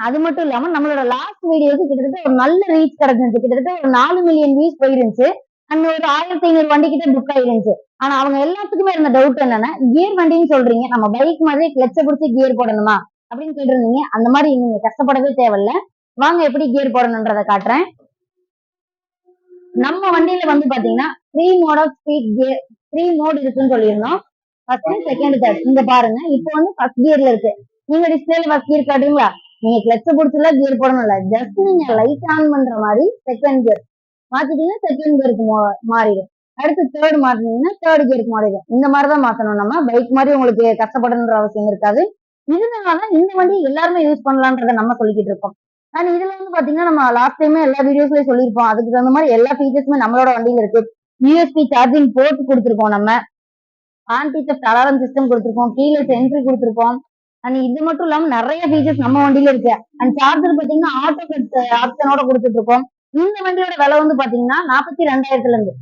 அது மட்டும் இல்லாம நம்மளோட லாஸ்ட் வீடியோக்கு கிட்டத்தட்ட ஒரு நல்ல ரீச் கிடைச்சிருந்துச்சு. கிட்டத்தட்ட ஒரு 4 மில்லியன் வியூஸ் போயிருந்துச்சு. அந்த ஒரு 1500 வண்டி கிட்ட புக் ஆயிருந்துச்சு. ஆனா அவங்க எல்லாத்துக்குமே இருந்த டவுட் என்னன்னா, கியர் வண்டின்னு சொல்றீங்க, நம்ம பைக் மாதிரி கிளச்ச பிடிச்சி கியர் போடணுமா அப்படின்னு கேட்டிருந்தீங்க. அந்த மாதிரி நீங்க கஷ்டப்படவே தேவையில்ல. வாங்க எப்படி கியர் போடணுன்றதை காட்டுறேன். நம்ம வண்டியில வந்து பாத்தீங்கன்னா 3 mode of speed gear 3 mode இருக்குன்னு சொல்லியிருந்தோம். First, second, third. இங்க பாருங்க, இப்போ வந்து ஃபர்ஸ்ட் கியர்ல இருக்கு. நீங்க டிஸ்பிளேல ஃபர்ஸ்ட் கியர் காட்டுங்களா? நீங்க கிளச்ச பிடிச்சல கியர் போடணும் இல்ல, ஜஸ்ட் நீங்க லைட் ஆன் பண்ற மாதிரி செகண்ட் கியர் மாத்திட்டீங்கன்னா செகண்ட் கியருக்கு மாறிடும். அடுத்து தேர்ட் மாத்தினீங்கன்னா தேர்ட் கியருக்கு மாறிடும். இந்த மாதிரிதான் மாத்தணும். நம்ம பைக் மாதிரி உங்களுக்கு கஷ்டப்படணுன்ற அவசியம் இருக்காது. இதனாலதான் இந்த வண்டி எல்லாருமே யூஸ் பண்ணலான்றத நம்ம சொல்லிக்கிட்டு இருக்கோம். அண்ட் இதுல வந்து பாத்தீங்கன்னா நம்ம லாஸ்ட் டைமே எல்லா வீடியோஸ்லயும் சொல்லியிருப்போம். அதுக்கு தகுந்த மாதிரி எல்லா ஃபீச்சர்ஸுமே நம்மளோட வண்டியில இருக்கு. யூஎஸ்பி சார்ஜிங் போர்ட் கொடுத்துருக்கோம். நம்ம ஆன்டி தெஃப்ட் அலாரம் சிஸ்டம் கொடுத்துருக்கோம். கீழே என்ட்ரி கொடுத்துருக்கோம். அண்ட் இது மட்டும் இல்லாம நிறைய ஃபீச்சர்ஸ் நம்ம வண்டியில இருக்கு. அண்ட் சார்ஜர் பாத்தீங்கன்னா ஆட்டோ கட் ஆப்ஷனோட கொடுத்துட்டு இருக்கோம். இந்த வண்டியோட விலை வந்து பாத்தீங்கன்னா 42,000 இருந்து,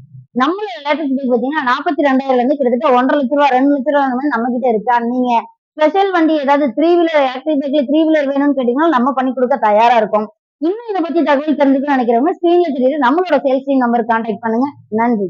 நம்மளோட லேட்டஸ்ட் பைக் பாத்தீங்கன்னா 42,000 இருந்து கிட்டத்தட்ட 1,50,000 2 லட்ச ரூபா அந்த மாதிரி நம்ம கிட்ட இருக்கு. அண்ட் நீங்க ஸ்பெஷல் வண்டி ஏதாவது 3 வீலர் ஆக்டிவ் பைக்ல 3 வீலர் வேணும்னு கேட்டீங்கன்னா நம்ம பண்ணி கொடுக்க தயாரா இருக்கும். இன்னும் இதை பத்தி தகவல் தெரிஞ்சுக்கணும்னு நினைக்கிறவங்க ஸ்கிரீன்ல தெரியுது நம்மளோட சேல்ஸ் டீம் நம்பர் கான்டாக்ட் பண்ணுங்க. நன்றி.